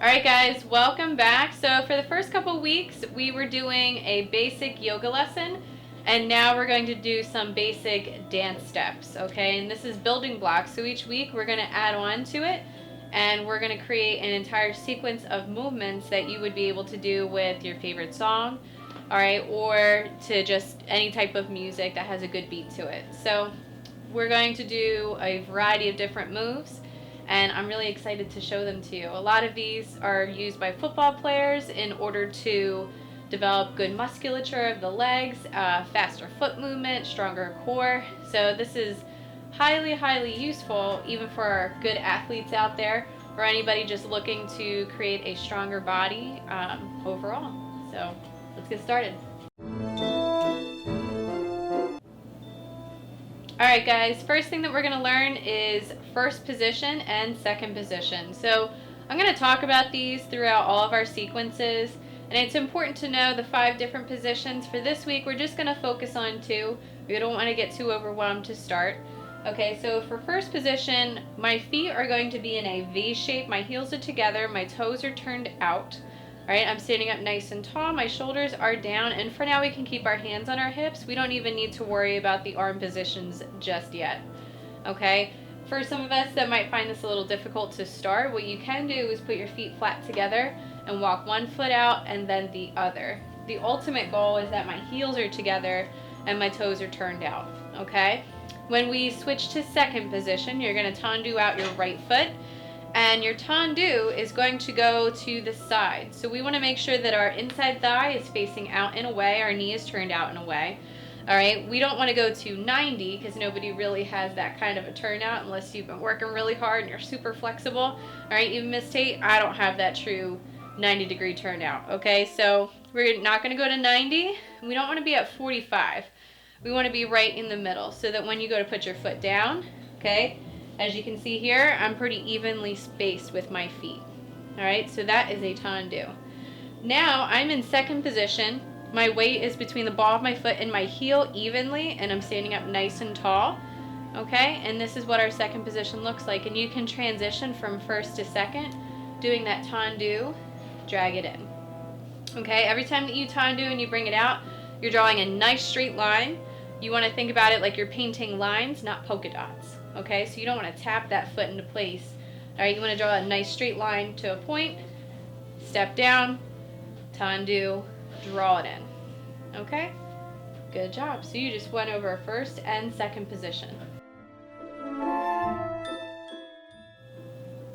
Alright guys, welcome back. So for the first couple weeks we were doing a basic yoga lesson, and now we're going to do some basic dance steps, okay? And this is building blocks, so each week we're going to add on to it, and we're going to create an entire sequence of movements that you would be able to do with your favorite song, alright, or to just any type of music that has a good beat to it. So we're going to do a variety of different moves, and I'm really excited to show them to you. A lot of these are used by football players in order to develop good musculature of the legs, faster foot movement, stronger core. So this is highly useful even for our good athletes out there, or anybody just looking to create a stronger body overall. So let's get started. Alright guys, first thing that we're going to learn is first position and second position. So I'm going to talk about these throughout all of our sequences, and it's important to know the 5 different positions. For this week we're just going to focus on 2. We don't want to get too overwhelmed to start. Okay, so for first position, my feet are going to be in a V shape. My heels are together, my toes are turned out. Alright, I'm standing up nice and tall, my shoulders are down, and for now we can keep our hands on our hips. We don't even need to worry about the arm positions just yet. Okay, for some of us that might find this a little difficult to start, what you can do is put your feet flat together and walk one foot out and then the other. The ultimate goal is that my heels are together and my toes are turned out. Okay, when we switch to second position, you're going to tendu out your right foot, and your tendu is going to go to the side. So we want to make sure that our inside thigh is facing out and away, our knee is turned out and away. Alright, we don't want to go to 90 because nobody really has that kind of a turnout unless you've been working really hard and you're super flexible. Alright, even Ms.Tait, I don't have that true 90-degree turnout. Okay, so we're not going to go to 90. We don't want to be at 45. We want to be right in the middle so that when you go to put your foot down, okay, as you can see here, I'm pretty evenly spaced with my feet. Alright, so that is a tendu. Now I'm in second position. My weight is between the ball of my foot and my heel evenly, and I'm standing up nice and tall. Okay, and this is what our second position looks like. And you can transition from first to second, doing that tendu, drag it in. Okay, every time that you tendu and you bring it out, you're drawing a nice straight line. You want to think about it like you're painting lines, not polka dots. Okay, so you don't want to tap that foot into place. Alright, you want to draw a nice straight line to a point, step down, tendu, draw it in. Okay, good job. So you just went over first and second position.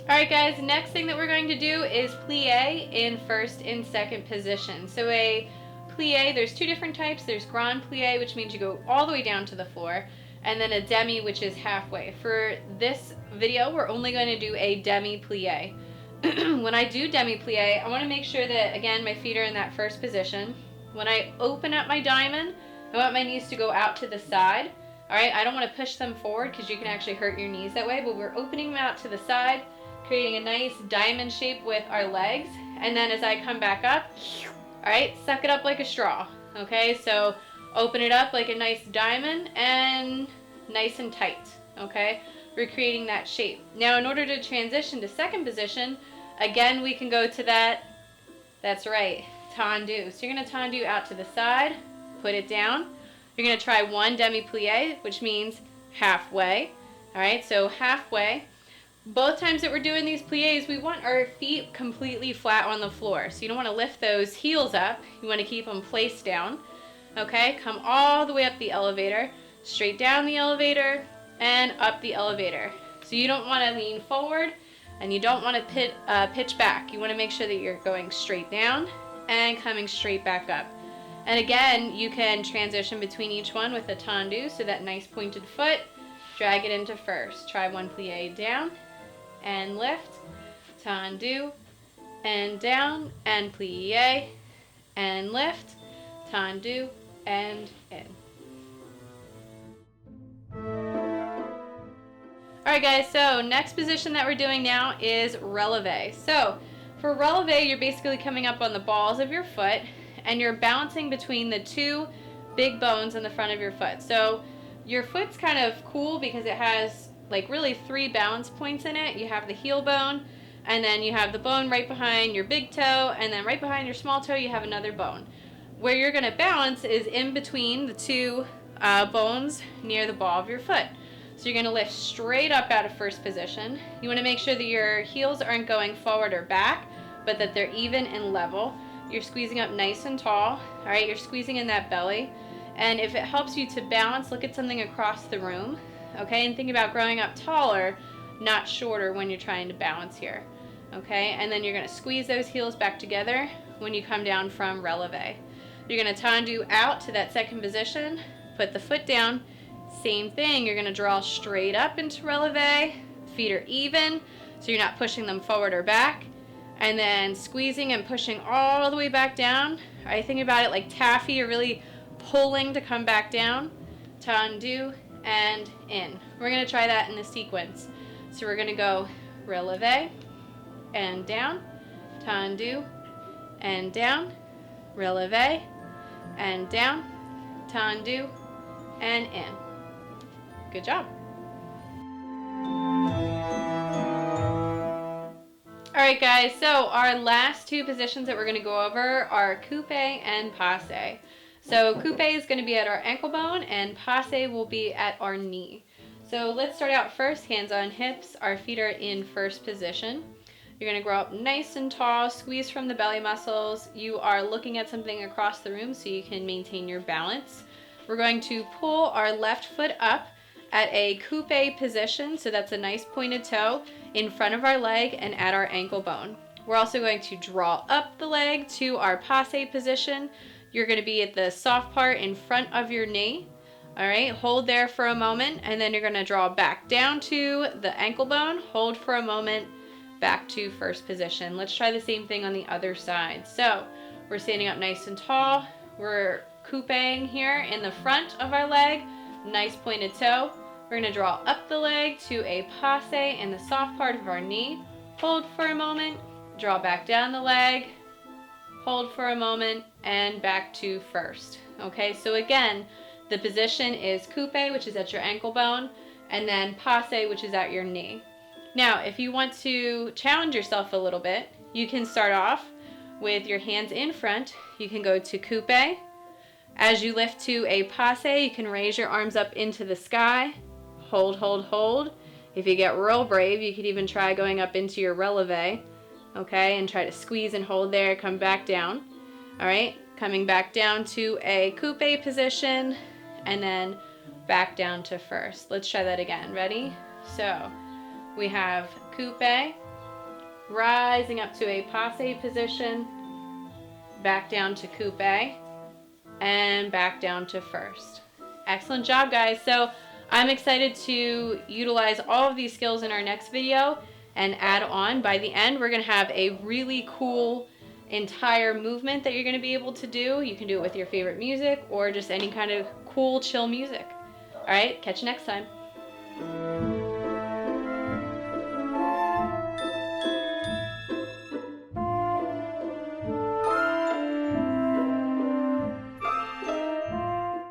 Alright guys, next thing that we're going to do is plie in first and second position. So a plie, there's 2 different types. There's grand plie, which means you go all the way down to the floor, and then a demi, which is halfway. For this video, we're only going to do a demi plie. When I do demi plie, I want to make sure that, again, my feet are in that first position. When I open up my diamond, I want my knees to go out to the side. Alright, I don't want to push them forward because you can actually hurt your knees that way, but we're opening them out to the side, creating a nice diamond shape with our legs, and then as I come back up, alright, suck it up like a straw. Okay, so open it up like a nice diamond and nice and tight. Okay, we're creating that shape. Now in order to transition to second position, again we can go to that, that's right, tendu. So you're going to tendu out to the side, put it down. You're going to try one demi plie, which means halfway. Alright, so halfway. Both times that we're doing these plies, we want our feet completely flat on the floor. So you don't want to lift those heels up. You want to keep them placed down. Okay, come all the way up the elevator, straight down the elevator, and up the elevator. So you don't want to lean forward, and you don't want to pitch back. You want to make sure that you're going straight down and coming straight back up. And again, you can transition between each one with a tendu, so that nice pointed foot, drag it into first. Try one plie down, and lift, tendu, and down, and plie, and lift, tendu, and in. Alright guys, so next position that we're doing now is releve. So for releve, you're basically coming up on the balls of your foot and you're balancing between the 2 big bones in the front of your foot. So your foot's kind of cool because it has like really 3 balance points in it. You have the heel bone, and then you have the bone right behind your big toe, and then right behind your small toe you have another bone. Where you're going to balance is in between the two bones near the ball of your foot. So you're going to lift straight up out of first position. You want to make sure that your heels aren't going forward or back, but that they're even and level. You're squeezing up nice and tall. All right, you're squeezing in that belly. And if it helps you to balance, look at something across the room. Okay, and think about growing up taller, not shorter when you're trying to balance here. Okay, and then you're going to squeeze those heels back together when you come down from releve. You're going to tendu out to that second position, put the foot down. Same thing, you're going to draw straight up into releve, feet are even, so you're not pushing them forward or back, and then squeezing and pushing all the way back down. I think about it like taffy, you're really pulling to come back down, tendu, and in. We're going to try that in the sequence. So we're going to go releve, and down, tendu, and down, releve, and down, tendu, and in. Good job. Alright guys, so our last two positions that we're going to go over are coupe and passe. So coupe is going to be at our ankle bone and passe will be at our knee. So let's start out first, hands on hips, our feet are in first position. You're going to grow up nice and tall, squeeze from the belly muscles. You are looking at something across the room so you can maintain your balance. We're going to pull our left foot up at a coupe position, so that's a nice pointed toe in front of our leg and at our ankle bone. We're also going to draw up the leg to our passe position. You're going to be at the soft part in front of your knee. All right, hold there for a moment, and then you're going to draw back down to the ankle bone, hold for a moment, back to first position. Let's try the same thing on the other side. So we're standing up nice and tall. We're couping here in the front of our leg, nice pointed toe. We're going to draw up the leg to a passe in the soft part of our knee. Hold for a moment, draw back down the leg, hold for a moment, and back to first. Okay, so again, the position is coupe, which is at your ankle bone, and then passe, which is at your knee. Now, if you want to challenge yourself a little bit, you can start off with your hands in front. You can go to coupe. As you lift to a passe, you can raise your arms up into the sky. Hold, hold, hold. If you get real brave, you could even try going up into your releve, okay, and try to squeeze and hold there, come back down. All right, coming back down to a coupe position, and then back down to first. Let's try that again. Ready? So we have coupe, rising up to a passe position, back down to coupe, and back down to first. Excellent job, guys. So I'm excited to utilize all of these skills in our next video and add on. By the end, we're going to have a really cool entire movement that you're going to be able to do. You can do it with your favorite music or just any kind of cool, chill music. All right, catch you next time.